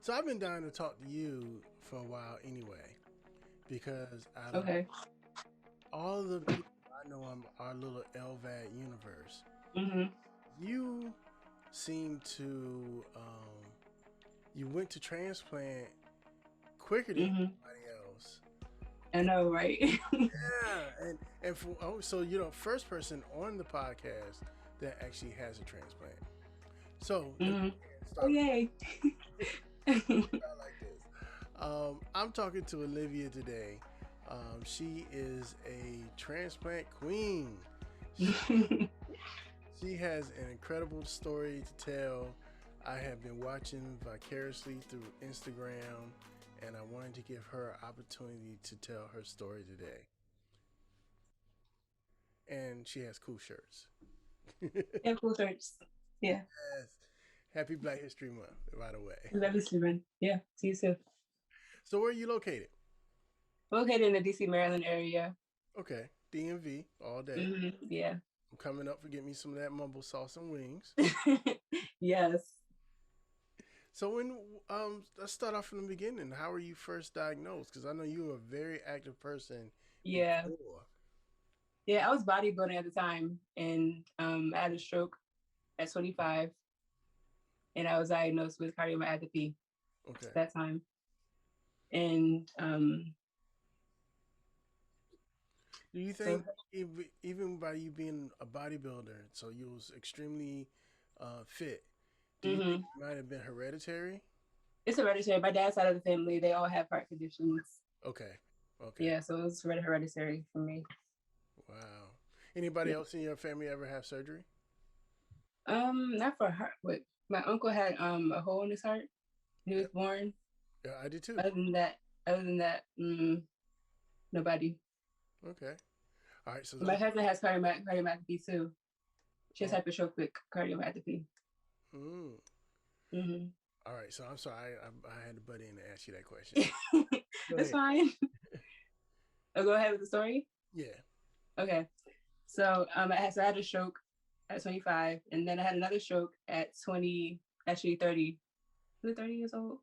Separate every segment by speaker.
Speaker 1: So I've been dying to talk to you for a while anyway, because out of
Speaker 2: Okay.
Speaker 1: all the people I know in our little LVAD universe,
Speaker 2: Mhm.
Speaker 1: you seem to you went to transplant quicker than
Speaker 2: Mhm.
Speaker 1: anybody else.
Speaker 2: I know, right?
Speaker 1: Yeah, and for so first person on the podcast that actually has a transplant. So
Speaker 2: Mhm. Oh
Speaker 1: start
Speaker 2: yay.
Speaker 1: start like this. I'm talking to Olivia today. She is a transplant queen. She has an incredible story to tell. I have been watching vicariously through Instagram, and I wanted to give her an opportunity to tell her story today. And she has cool shirts.
Speaker 2: Yeah, cool shirts. Yeah.
Speaker 1: Yes. Happy Black History Month, by the way.
Speaker 2: Love you, Steven. Yeah. See you soon.
Speaker 1: So, where are you located?
Speaker 2: Located in the DC, Maryland area.
Speaker 1: Okay, DMV all day.
Speaker 2: Yeah.
Speaker 1: I'm coming up for get me some of that mumble sauce and wings.
Speaker 2: Yes.
Speaker 1: So, let's start off from the beginning. How were you first diagnosed? Because I know you were a very active person
Speaker 2: Yeah.
Speaker 1: before.
Speaker 2: Yeah. I was bodybuilding at the time, and I had a stroke at 25, and I was diagnosed with cardiomyopathy
Speaker 1: Okay.
Speaker 2: at that time. And
Speaker 1: Do you
Speaker 2: so
Speaker 1: think even by you being a bodybuilder, so you was extremely fit, do you think
Speaker 2: mhm.
Speaker 1: it might have been hereditary?
Speaker 2: It's hereditary. My dad's side of the family, they all have heart conditions.
Speaker 1: Okay. Okay.
Speaker 2: Yeah, so it was hereditary for me.
Speaker 1: Wow. Anybody
Speaker 2: Yeah.
Speaker 1: else in your family ever have surgery?
Speaker 2: Not for heart. But my uncle had a hole in his heart when he
Speaker 1: Yeah,
Speaker 2: was born.
Speaker 1: yeah, I did too.
Speaker 2: Other than that, nobody.
Speaker 1: Okay. All right. So
Speaker 2: My
Speaker 1: those.
Speaker 2: cousin has cardiomyopathy too. She has
Speaker 1: Oh.
Speaker 2: hypertrophic cardiomyopathy.
Speaker 1: Mm.
Speaker 2: Mm-hmm.
Speaker 1: All right. So I'm sorry. I had to butt in to ask you that question. Go
Speaker 2: That's
Speaker 1: ahead.
Speaker 2: fine. I'll go ahead with the story.
Speaker 1: Yeah.
Speaker 2: Okay. So I had a stroke at 25, and then I had another stroke at 20, actually 30. Was it 30 years old?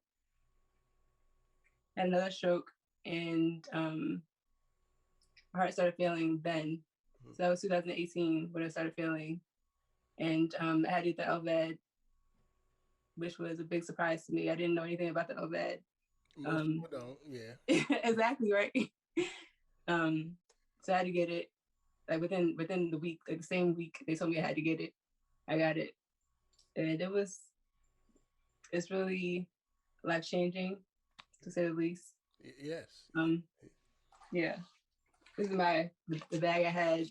Speaker 2: I had another stroke, and my heart started failing then.
Speaker 1: Mhm.
Speaker 2: So that was 2018 when it started failing, and I had to do the LVAD, which was a big surprise to me. I didn't know anything about the LVAD.
Speaker 1: Most
Speaker 2: Um,
Speaker 1: people don't. Yeah.
Speaker 2: exactly right. um, so I had to get it like within the week, like the same week they told me I had to get it. I got it, and it's really life changing to say the least.
Speaker 1: Yes.
Speaker 2: Um, yeah, this is the bag I had.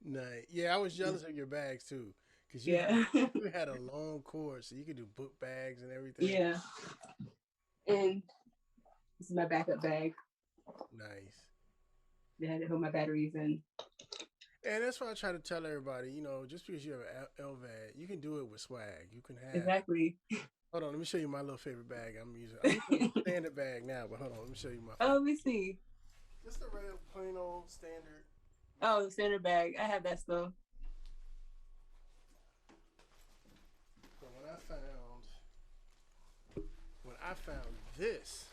Speaker 1: Nice. Yeah, I was jealous of your bags too, because you had
Speaker 2: Yeah,
Speaker 1: you had a long cord, so you could do book bags and everything.
Speaker 2: yeah, and this is my backup bag.
Speaker 1: Nice.
Speaker 2: They had to hold my batteries in.
Speaker 1: And that's why I try to tell everybody, just because you have an LVAD, you can do it with swag. You can have.
Speaker 2: Exactly.
Speaker 1: Hold on, let me show you my little favorite bag I'm using. I'm using a standard bag now, but hold on, let me show you my
Speaker 2: Oh,
Speaker 1: favorite.
Speaker 2: let me see.
Speaker 1: Just a real plain old standard.
Speaker 2: Oh, the standard bag. I have that still.
Speaker 1: So when I found this,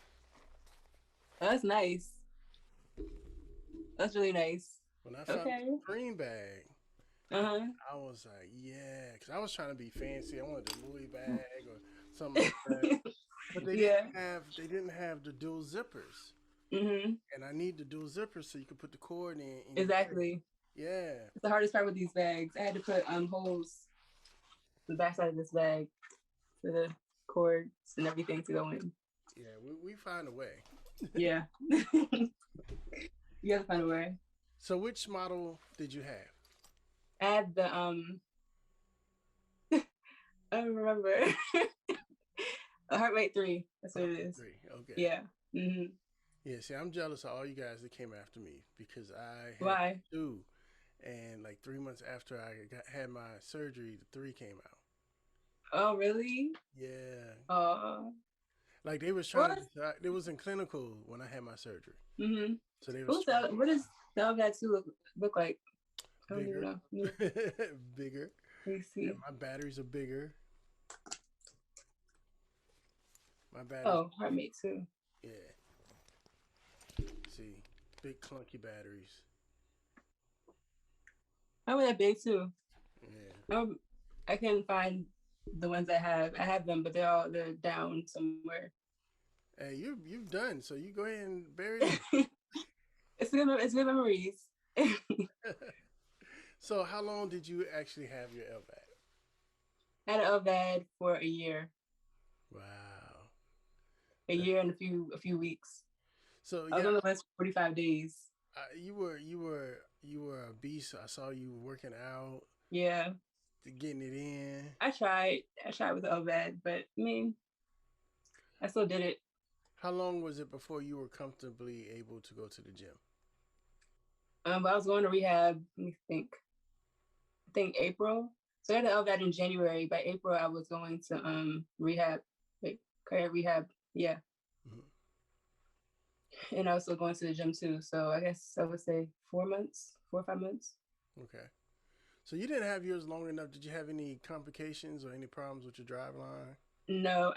Speaker 2: Oh, that's nice. That's really nice.
Speaker 1: when I found
Speaker 2: Okay.
Speaker 1: the green bag,
Speaker 2: Uh
Speaker 1: I was like, yeah, because I was trying to be fancy. I wanted a Louis bag or something like that.
Speaker 2: huh.
Speaker 1: But
Speaker 2: Yeah.
Speaker 1: they didn't have the dual zippers,
Speaker 2: Mhm.
Speaker 1: and I need the dual zippers so you can put the cord in your bag.
Speaker 2: Exactly.
Speaker 1: Yeah,
Speaker 2: It's the hardest part with these bags. I had to put holes in the backside of this bag for the cords and everything to go in.
Speaker 1: yeah, we find a way.
Speaker 2: Yeah. You gotta find a way.
Speaker 1: So which model did you have?
Speaker 2: I had the I don't remember. A heart rate 3. That's what it is.
Speaker 1: Three. Okay.
Speaker 2: Yeah. Mhm.
Speaker 1: Yeah. See, I'm jealous of all you guys that came after me because I had
Speaker 2: Why?
Speaker 1: two, and like 3 months after had my surgery, the three came out.
Speaker 2: Oh, really?
Speaker 1: Yeah.
Speaker 2: Oh.
Speaker 1: Like they was trying to
Speaker 2: What?
Speaker 1: decide. It was in clinical when I had my surgery,
Speaker 2: Mhm.
Speaker 1: so they was
Speaker 2: What's
Speaker 1: trying
Speaker 2: the what does the LVAD 2 look like? I don't even
Speaker 1: bigger,
Speaker 2: know.
Speaker 1: bigger.
Speaker 2: Let me
Speaker 1: Yeah,
Speaker 2: see.
Speaker 1: my batteries are bigger. My batteries.
Speaker 2: Oh, heartmate too.
Speaker 1: Yeah. See, big clunky batteries.
Speaker 2: I was that big too.
Speaker 1: Yeah.
Speaker 2: Um, I couldn't find the ones I have. I have them, but they're down somewhere.
Speaker 1: Hey, you've done so. You go ahead and bury them.
Speaker 2: It's good memories.
Speaker 1: So, how long did you actually have your LVAD?
Speaker 2: I had an LVAD for
Speaker 1: Wow.
Speaker 2: a
Speaker 1: That-
Speaker 2: year and a few weeks.
Speaker 1: So
Speaker 2: I was
Speaker 1: yeah,
Speaker 2: on the list for 45 days.
Speaker 1: you were a beast. I saw you working out,
Speaker 2: Yeah,
Speaker 1: getting it in.
Speaker 2: I tried. I tried with the LVAD, but I mean, I still did it.
Speaker 1: How long was it before you were comfortably able to go to the gym?
Speaker 2: But I was going to rehab. Let me think. I think April. So I had the LVAD in January. By April, I was going to rehab, like career rehab. Yeah,
Speaker 1: Mhm.
Speaker 2: and I was still going to the gym too. So I guess I would say 4 months, 4 or 5 months.
Speaker 1: Okay. So you didn't have yours long enough. Did you have any complications or any problems with your drive line?
Speaker 2: No,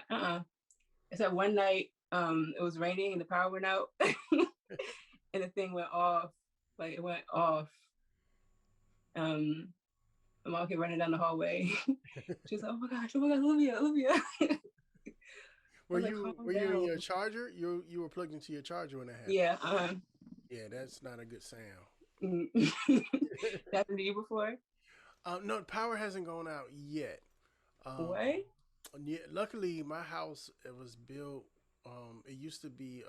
Speaker 2: except one night, it was raining and the power went out, and the thing went off. Like it went off. Um, my mom came running down the hallway. She was like, oh my gosh, Olivia, Olivia." I
Speaker 1: Were
Speaker 2: was like,
Speaker 1: you
Speaker 2: calm
Speaker 1: were you in
Speaker 2: down.
Speaker 1: your charger? You were plugged into your charger when that happened.
Speaker 2: Yeah,
Speaker 1: Yeah, that's not a good sound.
Speaker 2: that happened to you before?
Speaker 1: No, power hasn't gone out yet. Um,
Speaker 2: What?
Speaker 1: yeah, luckily, my house it was built. It used to be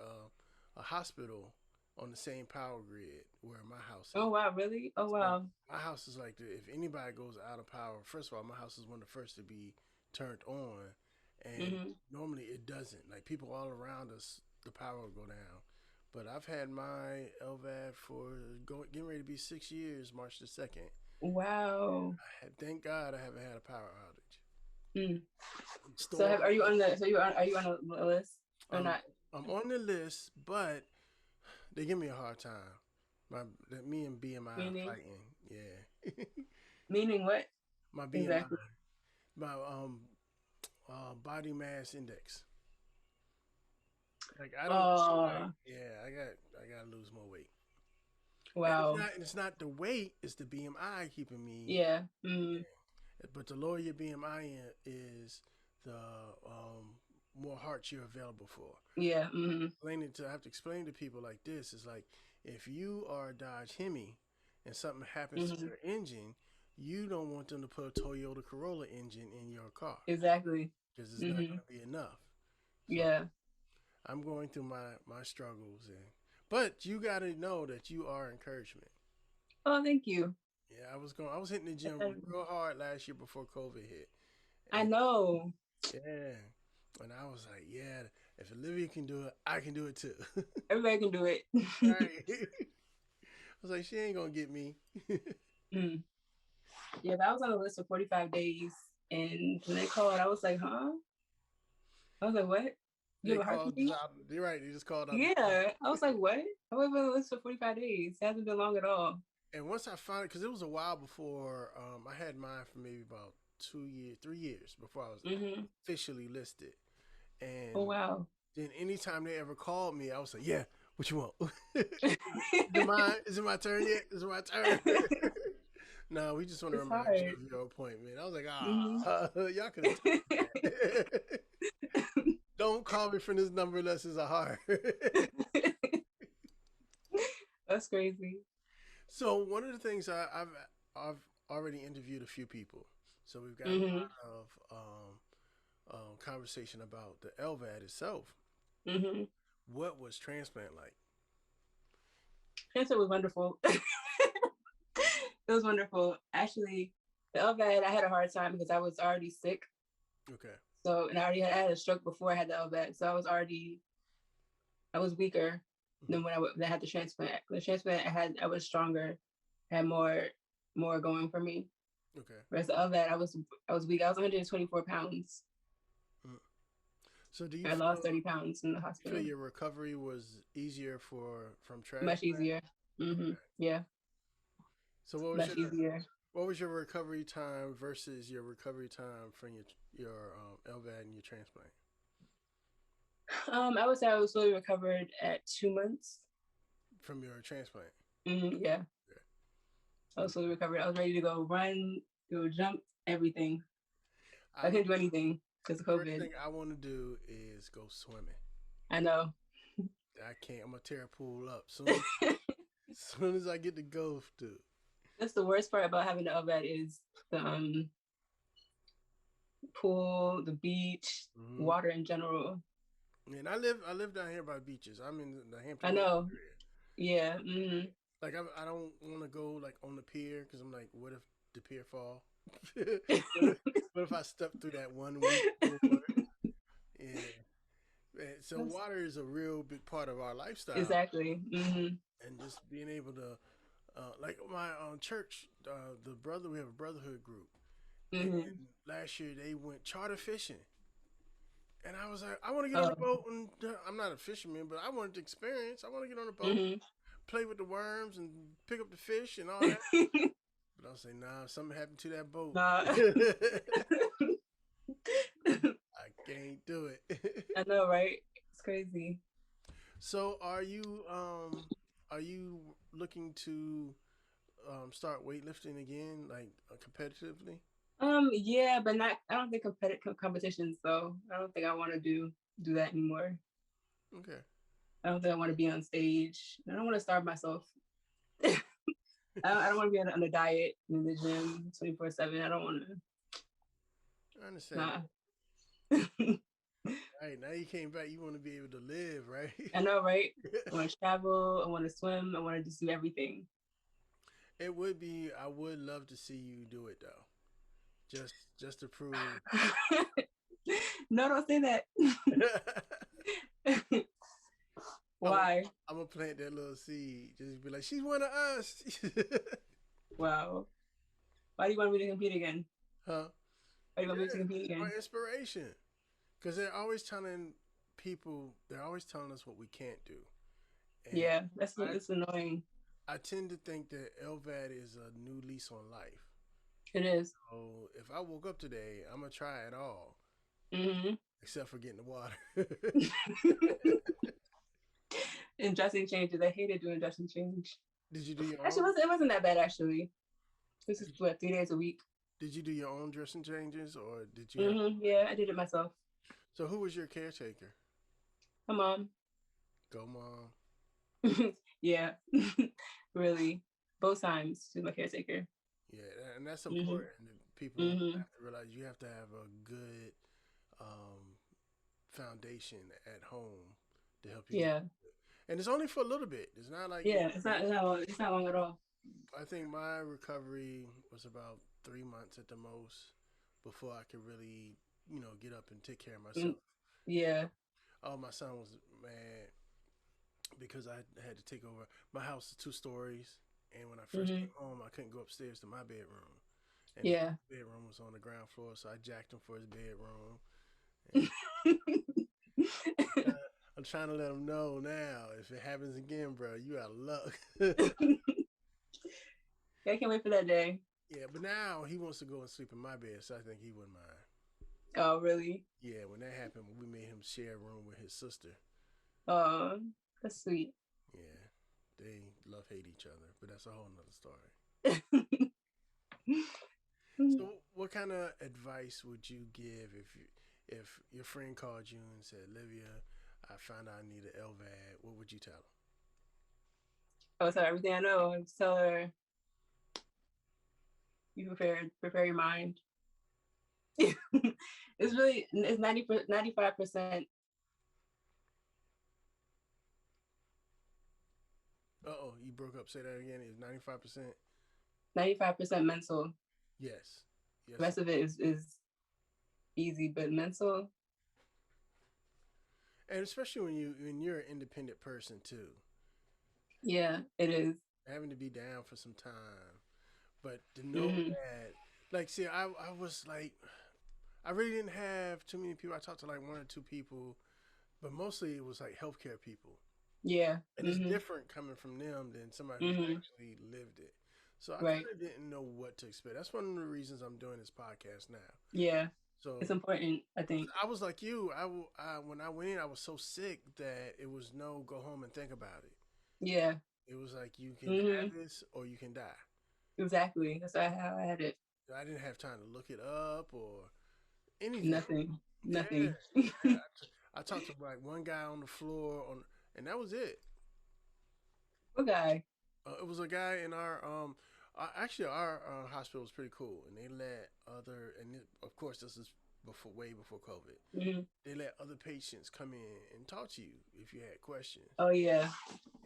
Speaker 1: a hospital on the same power grid where my house
Speaker 2: Oh
Speaker 1: is.
Speaker 2: wow, really? Oh
Speaker 1: So
Speaker 2: wow.
Speaker 1: my house is like if anybody goes out of power, first of all, my house is one of the first to be turned on, and
Speaker 2: Hmm.
Speaker 1: normally it doesn't. Like people all around us, the power will go down. But I've had my LVAD for getting ready to be 6 years, March 2nd.
Speaker 2: Wow.
Speaker 1: Thank God I haven't had a power outage.
Speaker 2: Mm. So
Speaker 1: Storm.
Speaker 2: are you on the? So you are you on a list or
Speaker 1: Um,
Speaker 2: not?
Speaker 1: I'm on the list, but they give me a hard time. My me and BMI are
Speaker 2: Meaning
Speaker 1: fighting. Yeah,
Speaker 2: meaning what
Speaker 1: my BMI,
Speaker 2: exactly?
Speaker 1: my body mass index. Like I don't feel like
Speaker 2: Oh
Speaker 1: yeah, I gotta lose more weight. And
Speaker 2: wow.
Speaker 1: it's not the weight, it's the BMI keeping me.
Speaker 2: Yeah. Mm.
Speaker 1: But the lower your BMI is, the more hearts you're available for.
Speaker 2: Yeah. Mm.
Speaker 1: I have to explain to people like this is like if you are a Dodge Hemi and something happens to
Speaker 2: Hmm.
Speaker 1: your engine, you don't want them to put a Toyota Corolla engine in your car
Speaker 2: Exactly.
Speaker 1: because it's not
Speaker 2: Hmm.
Speaker 1: going to be enough. So
Speaker 2: Yeah.
Speaker 1: I'm going through my struggles, but you got to know that you are encouragement.
Speaker 2: Oh, thank you.
Speaker 1: Yeah, I was hitting the gym real hard last year before COVID hit,
Speaker 2: I
Speaker 1: and
Speaker 2: know.
Speaker 1: yeah, and I was like, yeah, if Olivia can do it, I can do it too.
Speaker 2: Everybody can do it.
Speaker 1: Right. I was like, she ain't gonna get me.
Speaker 2: Mm. Yeah, but I was on the list for 45 days. And when they called, I was like, huh? I was like, what? You
Speaker 1: They
Speaker 2: have a heart for
Speaker 1: called
Speaker 2: me?
Speaker 1: out. You're right. They just called out the blue.
Speaker 2: Yeah. I was like, what? I was on the list for 45 days. It hasn't been long at all.
Speaker 1: And once I found it, because it was a while before I had mine for maybe about 2 years, 3 years before I was
Speaker 2: Hmm.
Speaker 1: officially listed.
Speaker 2: Oh,
Speaker 1: And
Speaker 2: wow.
Speaker 1: then anytime they ever called me, I was like, yeah, what you want? Is it mine? Is it my turn yet? Is it my turn? No, we just want to
Speaker 2: It's
Speaker 1: remind you
Speaker 2: hard.
Speaker 1: of your appointment. I was like,
Speaker 2: Hmm.
Speaker 1: y'all could have told me that. Don't call me from this number unless it's a heart.
Speaker 2: That's crazy.
Speaker 1: So one of the things I've already interviewed a few people, so we've got a
Speaker 2: Hmm.
Speaker 1: lot of conversation about the LVAD itself.
Speaker 2: Hmm.
Speaker 1: What was transplant like?
Speaker 2: Cancer was wonderful. It was wonderful. Actually, the LVAD, I had a hard time because I was already sick.
Speaker 1: Okay.
Speaker 2: So, and I had a stroke before I had the LVAD. So I was weaker
Speaker 1: Mhm.
Speaker 2: than when I had the transplant. The transplant, I was stronger, had more going for me.
Speaker 1: Okay.
Speaker 2: Whereas the LVAD, I was weak. I was 124 pounds.
Speaker 1: Mhm. So do
Speaker 2: I lost 30 pounds in the
Speaker 1: you feel
Speaker 2: hospital.
Speaker 1: your recovery was easier from
Speaker 2: Much
Speaker 1: transplant?
Speaker 2: easier. Hmm.
Speaker 1: Okay.
Speaker 2: Yeah,
Speaker 1: So
Speaker 2: much easier.
Speaker 1: what was your recovery time versus your recovery time from your LVAD and your transplant?
Speaker 2: I would say I was fully recovered at 2 months.
Speaker 1: from your transplant?
Speaker 2: Yeah, I was fully recovered. I was ready to go run, go jump, everything. I
Speaker 1: I'm
Speaker 2: couldn't do anything because of
Speaker 1: First
Speaker 2: COVID.
Speaker 1: thing I want to do is go swimming.
Speaker 2: I know.
Speaker 1: I can't. I'm gonna tear a pool up soon as I get to go to.
Speaker 2: That's the worst part about having the LVAD is the pool, the beach,
Speaker 1: Mm-hmm.
Speaker 2: water in general.
Speaker 1: And I live down here by beaches. I'm in the
Speaker 2: I
Speaker 1: Hampton Roads
Speaker 2: know.
Speaker 1: area.
Speaker 2: Yeah.
Speaker 1: Like I don't want to go like on the pier because I'm like, what if the pier fall? What if I step through that one week before? Yeah. Man, so water is a real big part of our lifestyle,
Speaker 2: Exactly.
Speaker 1: and just being able to, like my church, the brother we have a brotherhood group, and last year they went charter fishing, and I was like, I want to get on a
Speaker 2: Oh.
Speaker 1: boat, and I'm not a fisherman, but I wanted to experience. I want to get on a boat,
Speaker 2: Mhm.
Speaker 1: play with the worms, and pick up the fish and all that. But I'll say, nah, if something happened to that boat.
Speaker 2: Nah.
Speaker 1: I can't do it.
Speaker 2: I know, right? It's crazy.
Speaker 1: So are you looking to start weightlifting again, like competitively?
Speaker 2: Yeah, but not. I don't think competitive competitions though. I don't think I want to do that anymore.
Speaker 1: Okay.
Speaker 2: I don't think I want to be on stage. I don't want to starve myself. I don't want to be on a diet in the gym 24/7. I don't want to.
Speaker 1: I understand.
Speaker 2: Nah.
Speaker 1: All right, now you came back, you want to be able to live, right?
Speaker 2: I know, right? I want to travel. I want to swim. I want to just do everything.
Speaker 1: It would be. I would love to see you do it though, just to prove.
Speaker 2: No, don't say that.
Speaker 1: I'm gonna,
Speaker 2: Why?
Speaker 1: I'm gonna plant that little seed. Just be like, she's one of us.
Speaker 2: Wow. Why do you want me to compete again?
Speaker 1: Huh?
Speaker 2: Why do you want me to
Speaker 1: Yeah,
Speaker 2: compete
Speaker 1: for
Speaker 2: again?
Speaker 1: inspiration. Because they're always telling people, they're always telling us what we can't do. And
Speaker 2: Yeah,
Speaker 1: I,
Speaker 2: it's annoying.
Speaker 1: I tend to think that LVAD is a new lease on life.
Speaker 2: It is.
Speaker 1: So if I woke up today, I'm gonna try it all,
Speaker 2: Mm-hmm.
Speaker 1: except for getting the water.
Speaker 2: And dressing changes. I hated doing dressing change.
Speaker 1: Did you do your
Speaker 2: Actually,
Speaker 1: own?
Speaker 2: it wasn't that bad actually. This is what 3 days a week.
Speaker 1: Did you do your own dressing changes, or did you have?
Speaker 2: Yeah, I did it myself.
Speaker 1: So who was your caretaker?
Speaker 2: My mom.
Speaker 1: Go mom.
Speaker 2: Yeah, really. Both times she's my caretaker.
Speaker 1: Yeah, and that's
Speaker 2: hmm
Speaker 1: important. People
Speaker 2: hmm
Speaker 1: have to realize you have to have a good um, foundation at home to help you get.
Speaker 2: Yeah,
Speaker 1: And it's only for a little bit. It's not like you.
Speaker 2: yeah. It's not long at all.
Speaker 1: I think my recovery was about 3 months at the most before I could really, get up and take care of
Speaker 2: Mm,
Speaker 1: myself.
Speaker 2: yeah.
Speaker 1: Oh, my son was mad because I had to take over. My house is 2 stories, and when I first
Speaker 2: hmm
Speaker 1: came home, I couldn't go upstairs to my bedroom, and his
Speaker 2: Yeah.
Speaker 1: bedroom was on the ground floor, so I jacked him for his bedroom. And I'm trying to let him know now. If it happens again, bro, you out of luck.
Speaker 2: I can't wait for that day.
Speaker 1: Yeah, but now he wants to go and sleep in my bed, so I think he wouldn't mind.
Speaker 2: Oh, really?
Speaker 1: Yeah, when that happened, we made him share a room with his sister.
Speaker 2: Oh, that's sweet.
Speaker 1: Yeah, they love hate each other, but that's a whole nother story. So, what kind of advice would you give if your friend called you and said, "Olivia, I found out I need an LVAD"? What would you tell them?
Speaker 2: Oh, so everything I know, I just tell her, be prepared, prepare your mind. It's 95%,
Speaker 1: Oh, you broke up. Say that again. It's 95%.
Speaker 2: 95% mental.
Speaker 1: Yes,
Speaker 2: The
Speaker 1: yes.
Speaker 2: rest of it is easy, but mental,
Speaker 1: And especially when you're an independent person too,
Speaker 2: yeah, it is.
Speaker 1: having to be down for some time, but to know
Speaker 2: Mm-hmm.
Speaker 1: that, like, see, I was like, I really didn't have too many people. I talked to like one or two people, but mostly it was like healthcare people,
Speaker 2: Yeah.
Speaker 1: and it's
Speaker 2: Mm-hmm.
Speaker 1: different coming from them than somebody who's
Speaker 2: Mm-hmm.
Speaker 1: actually lived it. So I
Speaker 2: Right.
Speaker 1: kind of didn't know what to expect. That's one of the reasons I'm doing this podcast now.
Speaker 2: Yeah. It's
Speaker 1: So
Speaker 2: important, I think.
Speaker 1: I was like you. When I went in, I was so sick that it was no go home and think about it.
Speaker 2: Yeah.
Speaker 1: It was like you can
Speaker 2: Hmm.
Speaker 1: have this or you can die.
Speaker 2: Exactly. That's how I had it.
Speaker 1: I didn't have time to look it up or anything.
Speaker 2: Nothing.
Speaker 1: Yeah,
Speaker 2: Nothing.
Speaker 1: yeah. I talked to like one guy on the floor and that was it.
Speaker 2: Okay.
Speaker 1: It was a guy in our actually our hospital was pretty cool, and they let other of course this is before way before COVID.
Speaker 2: Hmm.
Speaker 1: They let other patients come in and talk to you if you had questions.
Speaker 2: Oh yeah.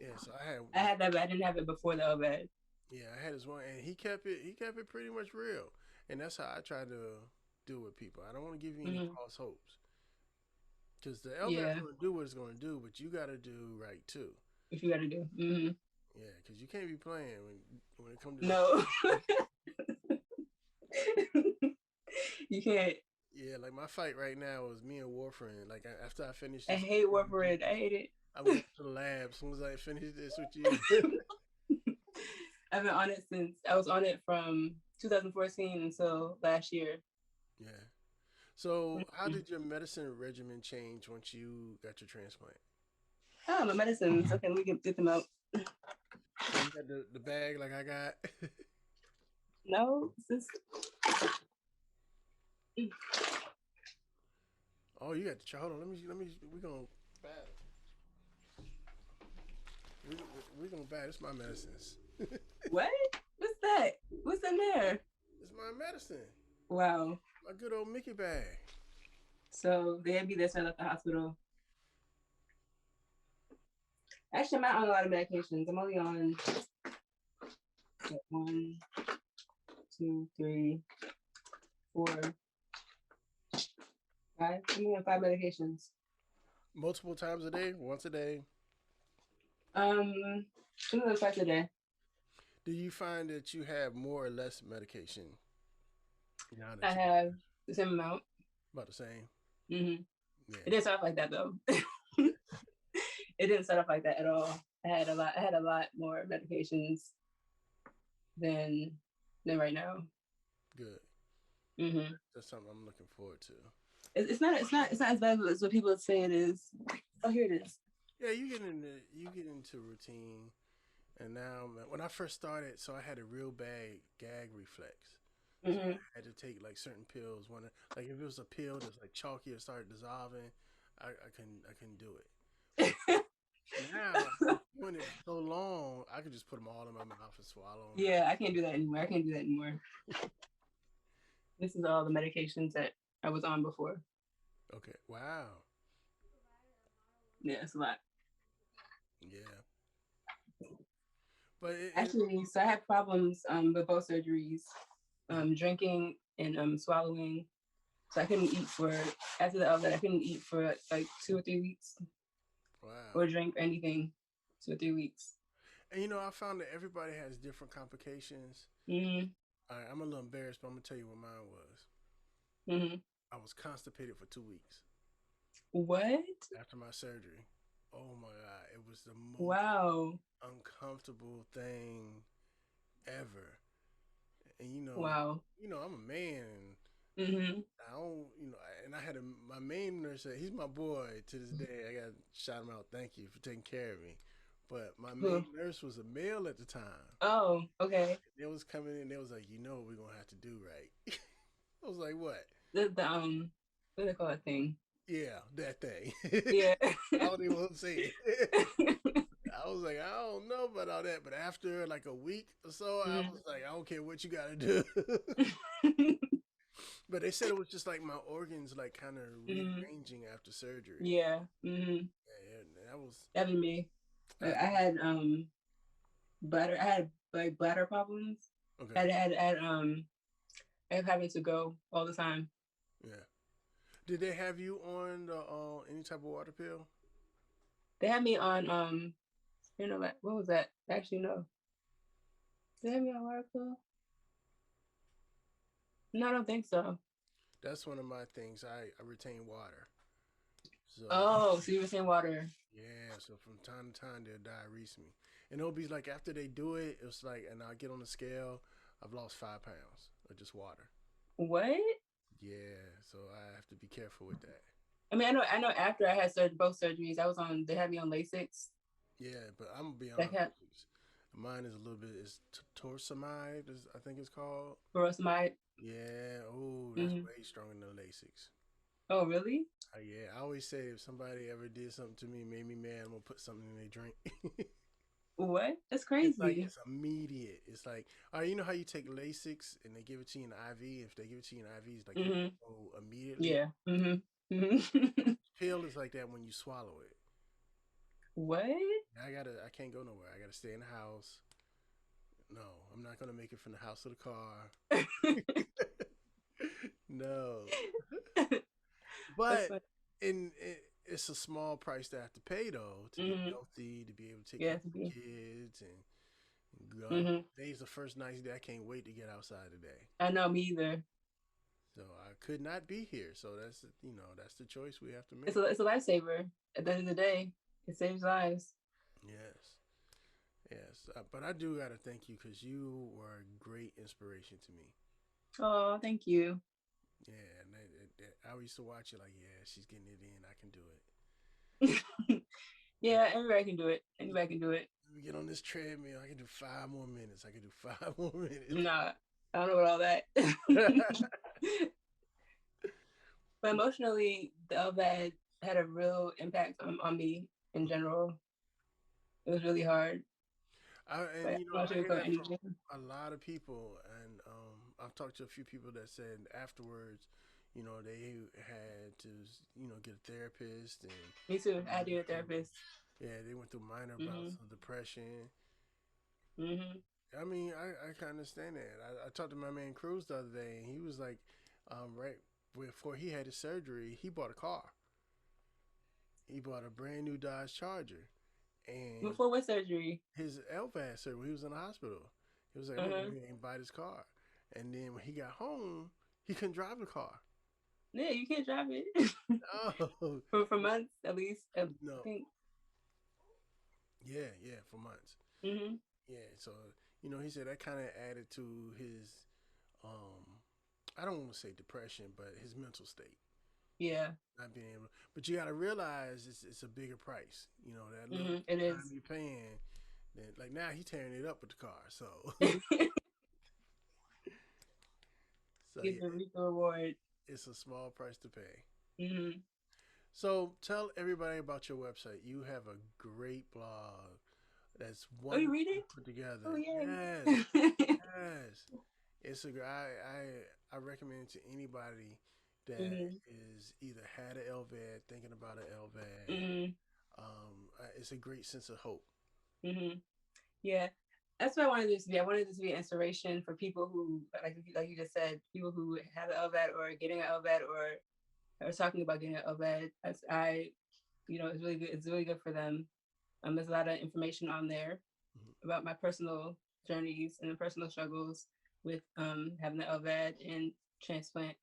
Speaker 1: Yeah, so I had
Speaker 2: I had that, but I didn't have it before the LVAD.
Speaker 1: yeah I had this one, and he kept it pretty much real, and that's how I try to deal with people. I don't want to give you any
Speaker 2: Hmm.
Speaker 1: false hopes because the LVAD's
Speaker 2: Yeah.
Speaker 1: going to do what it's going to do, but you got to do right too.
Speaker 2: What you got to do. Hmm.
Speaker 1: Yeah, because you can't be playing when it comes to this.
Speaker 2: No. You can't.
Speaker 1: Yeah, like my fight right now is me and Warframe. Like after I finish
Speaker 2: I
Speaker 1: this,
Speaker 2: hate warfarin. I hate
Speaker 1: I'm going to the lab as soon as I finish this with you.
Speaker 2: it. I've been on it since I was on it from 2014 until last year.
Speaker 1: Yeah. So, how
Speaker 2: Mhm.
Speaker 1: did your medicine regimen change once you got your transplant?
Speaker 2: Oh, my medicines. Okay, let me get them out.
Speaker 1: So you got the bag like I got.
Speaker 2: No, this is.
Speaker 1: Oh, you got the hold on. Let me. We gonna battle. We we gonna battle. It's my medicines.
Speaker 2: What? What's that? What's in there?
Speaker 1: It's my medicine.
Speaker 2: Wow.
Speaker 1: My good old Mickey bag.
Speaker 2: So they had me there, so I left the hospital. Actually, I'm not on a lot of medications. I'm only on what, one, two, three, four, five. I'm only on five medications.
Speaker 1: Multiple times a day, once a day.
Speaker 2: Something twice a day.
Speaker 1: Do you find that you have more or less medication now
Speaker 2: I
Speaker 1: that you
Speaker 2: have the same amount.
Speaker 1: about the same?
Speaker 2: Hmm.
Speaker 1: Yeah.
Speaker 2: It didn't start off like that though. It didn't start off like that at all. I had a lot. I had a lot more medications than than right now.
Speaker 1: Good.
Speaker 2: Hmm.
Speaker 1: That's something I'm looking forward to.
Speaker 2: It's not. It's not. It's not as bad as what people say it is. Oh, here it is.
Speaker 1: Yeah, you get into routine, and now when I first started, so I had a real bad gag reflex. So
Speaker 2: Hmm.
Speaker 1: I had to take like certain pills. When like if it was a pill that's like chalky or started dissolving, I couldn't do it. Now I've been doing it for so long, I could just put them all in my mouth and swallow them.
Speaker 2: Yeah, I can't do that anymore. I can't do that anymore. This is all the medications that I was on before.
Speaker 1: Okay. Wow.
Speaker 2: Yeah, it's a lot.
Speaker 1: Yeah. But
Speaker 2: Actually, so I had problems with both surgeries, drinking and swallowing. So I couldn't eat for after the outlet. I couldn't eat for like 2 or 3 weeks
Speaker 1: wow.
Speaker 2: or drink anything 2 or 3 weeks.
Speaker 1: And I found that everybody has different complications.
Speaker 2: Hmm.
Speaker 1: All right, I'm a little embarrassed, but I'm gonna tell you what mine was.
Speaker 2: Hmm.
Speaker 1: I was constipated for 2 weeks
Speaker 2: What?
Speaker 1: after my surgery. Oh my god, it was the most
Speaker 2: Wow.
Speaker 1: uncomfortable thing ever. And
Speaker 2: Wow.
Speaker 1: I'm a man, and
Speaker 2: Hmm.
Speaker 1: I don't, and I had my main nurse. He's my boy to this day. I got to shout him out. Thank you for taking care of me. But my main nurse was a male at the time.
Speaker 2: Oh, okay.
Speaker 1: They was coming in. They was like, what we're gonna have to do, right? I was like, what?
Speaker 2: The what do they call that thing?
Speaker 1: Yeah, that thing.
Speaker 2: Yeah.
Speaker 1: I don't even want to say it. I was like, I don't know about all that. But after like a week or so, I was like, I don't care what you got to do. But they said it was just like my organs, like kind of
Speaker 2: Hmm.
Speaker 1: rearranging after surgery.
Speaker 2: Yeah. Hmm.
Speaker 1: Yeah, that was.
Speaker 2: That was me.
Speaker 1: I,
Speaker 2: I had bladder. I had like bladder problems.
Speaker 1: okay.
Speaker 2: I had having to go all the time.
Speaker 1: Yeah. Did they have you on the any type of water pill?
Speaker 2: They had me on like what was that? Actually, no. Did they have me on water pill? No, I don't think so.
Speaker 1: That's one of my things. I retain water. So
Speaker 2: Oh, so you were saying water.
Speaker 1: yeah. So from time to time they'll diurese me, and it'll be like after they do it, it's like, and I get on the scale, I've lost 5 pounds of just water.
Speaker 2: What?
Speaker 1: Yeah, so I have to be careful with that.
Speaker 2: I mean, I know. After I had both surgeries, I was on. They had me on Lasix.
Speaker 1: Yeah, but I'm gonna be
Speaker 2: That
Speaker 1: honest
Speaker 2: had
Speaker 1: with you. Mine is a little bit. It's torsemide, I think it's called.
Speaker 2: furosemide.
Speaker 1: Yeah. Oh, that's
Speaker 2: Mm-hmm.
Speaker 1: way stronger than Lasix.
Speaker 2: Oh, really?
Speaker 1: Yeah, I always say if somebody ever did something to me, made me mad, I'm gonna put something in their drink.
Speaker 2: What? That's
Speaker 1: It's like
Speaker 2: crazy.
Speaker 1: it's immediate. It's like, all right, you know how you take Lasix and they give it to you in the IV. If they give it to you in IV, it's like you're
Speaker 2: Mm-hmm.
Speaker 1: oh immediately.
Speaker 2: Yeah. Mm-hmm. Mm-hmm.
Speaker 1: Pill is like that when you swallow it.
Speaker 2: What?
Speaker 1: I can't go nowhere. I gotta stay in the house. No, I'm not gonna make it from the house to the car. No,
Speaker 2: That's
Speaker 1: but
Speaker 2: funny.
Speaker 1: it's a small price to have to pay though to be
Speaker 2: Mm-hmm.
Speaker 1: healthy, to be able to take
Speaker 2: Yeah,
Speaker 1: care
Speaker 2: to
Speaker 1: of
Speaker 2: be.
Speaker 1: kids, and
Speaker 2: Mm-hmm.
Speaker 1: today's the first nice day. I can't wait to get outside today.
Speaker 2: I know, me either.
Speaker 1: So I could not be here. So that's the choice we have to
Speaker 2: It's
Speaker 1: make.
Speaker 2: it's a lifesaver. At the end of the day, it saves lives.
Speaker 1: Yes, yes. But I do gotta thank you because you were a great inspiration to me.
Speaker 2: Oh, thank you.
Speaker 1: Yeah, and I used to watch it like, yeah, she's getting it in. I can do it.
Speaker 2: Yeah, everybody can do it. Anybody can do it.
Speaker 1: Let me get on this treadmill. I can do 5 more minutes. I can do 5 more minutes.
Speaker 2: Nah, I don't know about all that. But emotionally, the LVAD had a real impact on me in general. It was really hard,
Speaker 1: And
Speaker 2: but
Speaker 1: you
Speaker 2: I'm
Speaker 1: know,
Speaker 2: not
Speaker 1: I
Speaker 2: sure
Speaker 1: hear
Speaker 2: go
Speaker 1: that
Speaker 2: any
Speaker 1: from
Speaker 2: gym.
Speaker 1: a lot of people, and I've talked to a few people that said afterwards, they had to, get a therapist, and
Speaker 2: Me too.
Speaker 1: they
Speaker 2: I
Speaker 1: went
Speaker 2: do a
Speaker 1: through,
Speaker 2: therapist.
Speaker 1: yeah, they went through minor bouts
Speaker 2: Mhm.
Speaker 1: of depression.
Speaker 2: Mhm.
Speaker 1: I mean, I can understand that. I talked to my man Cruz the other day, and he was like, right before he had his surgery, he bought a car. He bought a brand new Dodge Charger, and
Speaker 2: Before what surgery?
Speaker 1: his LVAD surgery, when he was in the hospital, he was like, "I'm gonna go
Speaker 2: Mhm.
Speaker 1: ahead and buy this car." And then when he got home, he couldn't drive the car.
Speaker 2: Yeah, you can't drive it
Speaker 1: Oh
Speaker 2: for months at least. I
Speaker 1: no,
Speaker 2: think.
Speaker 1: yeah, yeah, for months.
Speaker 2: Mhm.
Speaker 1: Yeah, so he said that kind of added to his, um, I don't want to say depression, but his mental state.
Speaker 2: Yeah.
Speaker 1: Not being able, but you got to realize it's a bigger price. That little
Speaker 2: Mhm. It
Speaker 1: time
Speaker 2: is.
Speaker 1: you're paying. Then like now he's tearing it up with the car. So so
Speaker 2: Get
Speaker 1: yeah,
Speaker 2: the reap the reward.
Speaker 1: it's a small price to pay.
Speaker 2: Mhm.
Speaker 1: So tell everybody about your website. You have a great blog that's
Speaker 2: Oh, you
Speaker 1: wonderfully
Speaker 2: read it?
Speaker 1: put together.
Speaker 2: Oh, yay.
Speaker 1: Yes, yes. It's a I recommend it to anybody that
Speaker 2: Mhm.
Speaker 1: is either had an LVAD, thinking about an LVAD.
Speaker 2: Mhm.
Speaker 1: It's a great sense of hope.
Speaker 2: Mhm. Yeah. That's what I wanted this to be. I wanted this to be an inspiration for people who, like you just said, people who have an LVAD or getting an LVAD or talking about getting an LVAD. It's really good. It's really good for them. There's a lot of information on there
Speaker 1: Mhm.
Speaker 2: about my personal journeys and the personal struggles with having the LVAD and transplant.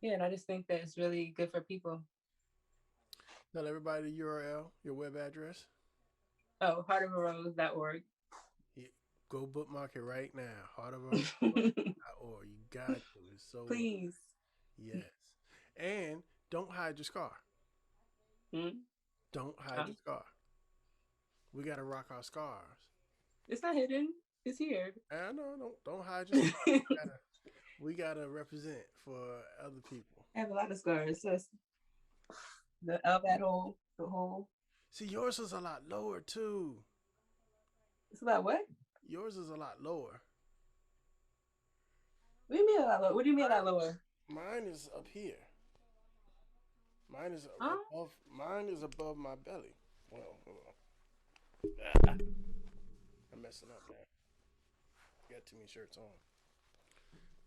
Speaker 2: Yeah, and I just think that it's really good for people.
Speaker 1: Tell everybody the URL, your web address.
Speaker 2: Oh, heartofarose.org.
Speaker 1: Yeah, go bookmark it right now. Heartofarose.org. You got to. It's so
Speaker 2: Please.
Speaker 1: yes. And don't hide your scar.
Speaker 2: Mm-hmm.
Speaker 1: Don't hide your scar. We gotta rock our scars.
Speaker 2: It's not hidden. It's here.
Speaker 1: I know, don't hide your scars. We gotta represent for other people.
Speaker 2: I have a lot of scars. So it's the LVAD hole, the hole.
Speaker 1: See, yours is a lot lower too.
Speaker 2: It's about what?
Speaker 1: Yours is a lot lower.
Speaker 2: What do you mean a lot lower? What do you mean a lot lower?
Speaker 1: Mine is up here. Mine is
Speaker 2: Huh?
Speaker 1: above. Mine is above my belly. Well, hold on. I'm messing up now. Got too many shirts on.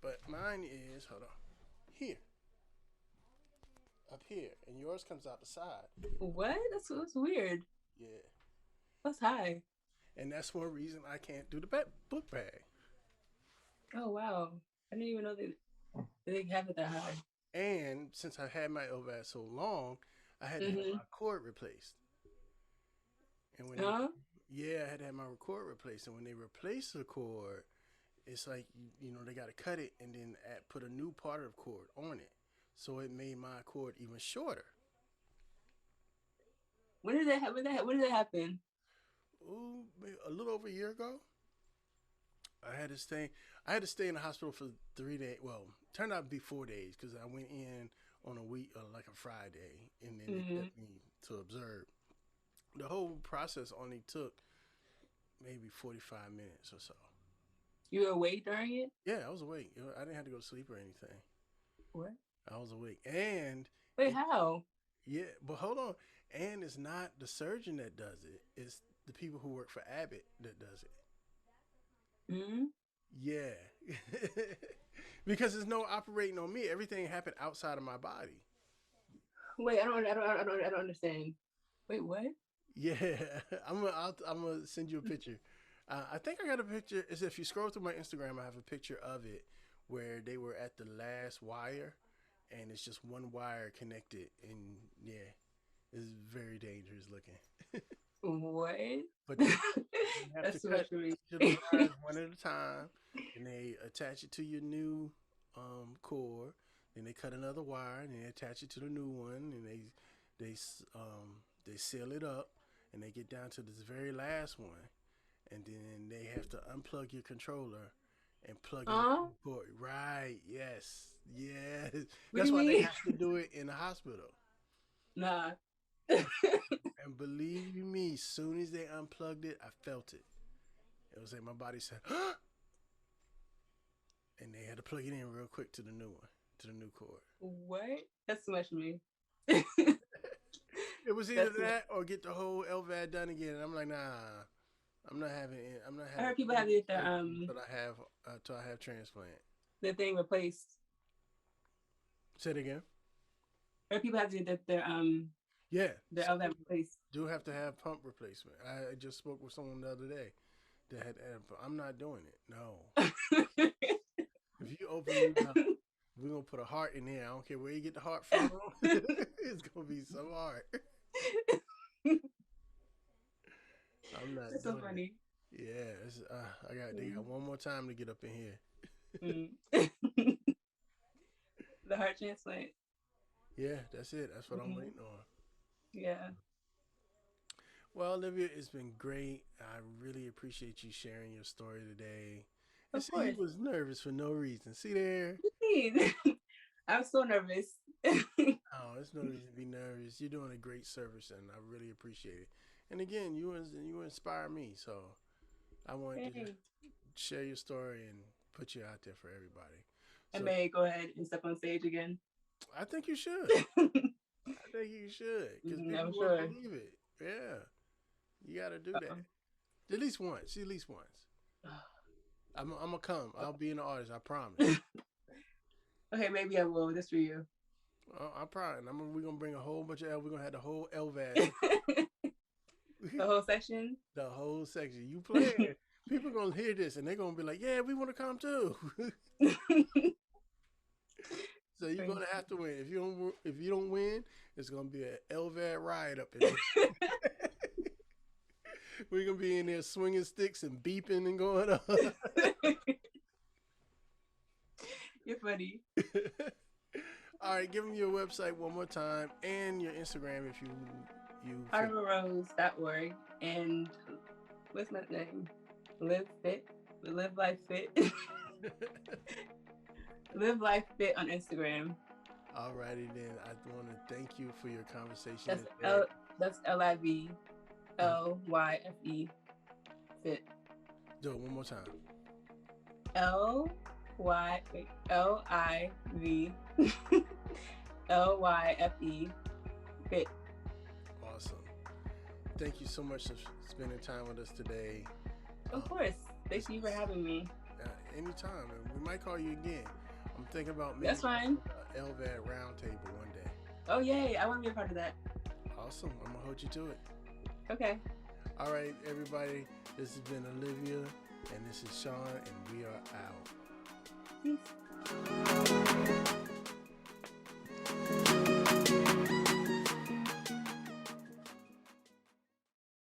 Speaker 1: But mine is hold on here, up here, and yours comes out the side.
Speaker 2: What? That's weird.
Speaker 1: Yeah,
Speaker 2: That's high.
Speaker 1: and that's one reason I can't do the book bag.
Speaker 2: Oh wow. I didn't even know they have it that high.
Speaker 1: And since I had my LVAD so long, I had to have
Speaker 2: Mm-hmm.
Speaker 1: my cord replaced. And when they,
Speaker 2: Huh?
Speaker 1: yeah, I had to have my cord replaced. And when they replaced the cord, it's like they got to cut it and then put a new part of the cord on it, so it made my cord even shorter.
Speaker 2: When did that happen? When did that happen?
Speaker 1: Ooh, a little over a year ago. I had to stay. I had to stay in the hospital for 3 days. Well, turned out to be 4 days because I went in on a week, like a Friday, and then they kept me to observe. The whole process only took maybe 45 minutes or so.
Speaker 2: You were awake during it?
Speaker 1: Yeah, I was awake. I didn't have to go to sleep or anything.
Speaker 2: What?
Speaker 1: I was awake. And
Speaker 2: wait, how?
Speaker 1: Yeah, but hold on. And it's not the surgeon that does it. It's the people who work for Abbott that does it.
Speaker 2: Hmm.
Speaker 1: Yeah. Because there's no operating on me. Everything happened outside of my body.
Speaker 2: Wait, I don't understand. Wait, what?
Speaker 1: Yeah, I'm gonna send you a picture. I think I got a picture. Is if you scroll through my Instagram, I have a picture of it where they were at the last wire, and it's just one wire connected, and yeah, it's very dangerous looking.
Speaker 2: What?
Speaker 1: But they have
Speaker 2: That's
Speaker 1: to
Speaker 2: too much
Speaker 1: cut
Speaker 2: for me.
Speaker 1: the wires one at a time, and they attach it to your new cord. Then they cut another wire, and they attach it to the new one, and they seal it up, and they get down to this very last one, and then they have to unplug your controller and plug in the cord. Right? Yes. That's why they have to do it in the hospital.
Speaker 2: Nah.
Speaker 1: And believe you me, as soon as they unplugged it, I felt it. It was like my body said, "Huh!" And they had to plug it in real quick to the new one, to the new cord.
Speaker 2: What? That's too much for me.
Speaker 1: It was either that or get the whole LVAD done again. And I'm like, nah, I'm not having it. I'm not having.
Speaker 2: I heard people have to get their
Speaker 1: till I have transplant.
Speaker 2: The thing replaced.
Speaker 1: Say it again.
Speaker 2: I heard people have to get their LVAD replaced.
Speaker 1: Do have to have pump replacement. I just spoke with someone the other day that had. I'm not doing it. No. If you open it up, we're gonna put a heart in there. I don't care where you get the heart from. It's gonna be so hard. I'm not.
Speaker 2: That's so funny.
Speaker 1: It. Yeah, they got one more time to get up in here.
Speaker 2: The heart transplant.
Speaker 1: Yeah, that's it. That's what I'm waiting on.
Speaker 2: Yeah.
Speaker 1: Well, Olivia, it's been great. I really appreciate you sharing your story today.
Speaker 2: Of course.
Speaker 1: You was nervous for no reason. See there?
Speaker 2: I'm so nervous.
Speaker 1: Oh, there's no reason to be nervous. You're doing a great service, and I really appreciate it. And again, you inspire me, so I wanted to share your story and put you out there for everybody.
Speaker 2: I may go ahead and step on stage again.
Speaker 1: I think you should. I think you should, because people won't believe it. Yeah, you got to do that at least once. At least once. I'm gonna come. I'll be in the audience. I promise.
Speaker 2: Okay, maybe I will. Just for you.
Speaker 1: I promise. We're gonna bring a whole bunch of We're gonna have the whole LVAD.
Speaker 2: The whole section.
Speaker 1: The whole section. You playing? People gonna hear this and they're gonna be like, "Yeah, we want to come too." So you're gonna have to win. If you don't win, it's gonna be an LVAD riot up in there. We're gonna be in there swinging sticks and beeping and going on.
Speaker 2: You're funny.
Speaker 1: All right, give them your website one more time and your Instagram if you.
Speaker 2: oliverrose.org and what's my name? Live Life Fit. Live Life Fit on Instagram.
Speaker 1: Alrighty then. I want to thank you for your conversation.
Speaker 2: That's LIV LYFE Fit.
Speaker 1: Do it one more time.
Speaker 2: LIV LYFE Fit.
Speaker 1: Awesome. Thank you so much for spending time with us today.
Speaker 2: Of course. Thank you for having me.
Speaker 1: Anytime. We might call you again. I'm thinking about maybe
Speaker 2: That's fine.
Speaker 1: LVAD roundtable one day.
Speaker 2: Oh, yay. I want to be a part of that.
Speaker 1: Awesome. I'm going to hold you to it.
Speaker 2: Okay.
Speaker 1: All right, everybody. This has been Olivia, and this is Sean, and we are out.
Speaker 2: Peace.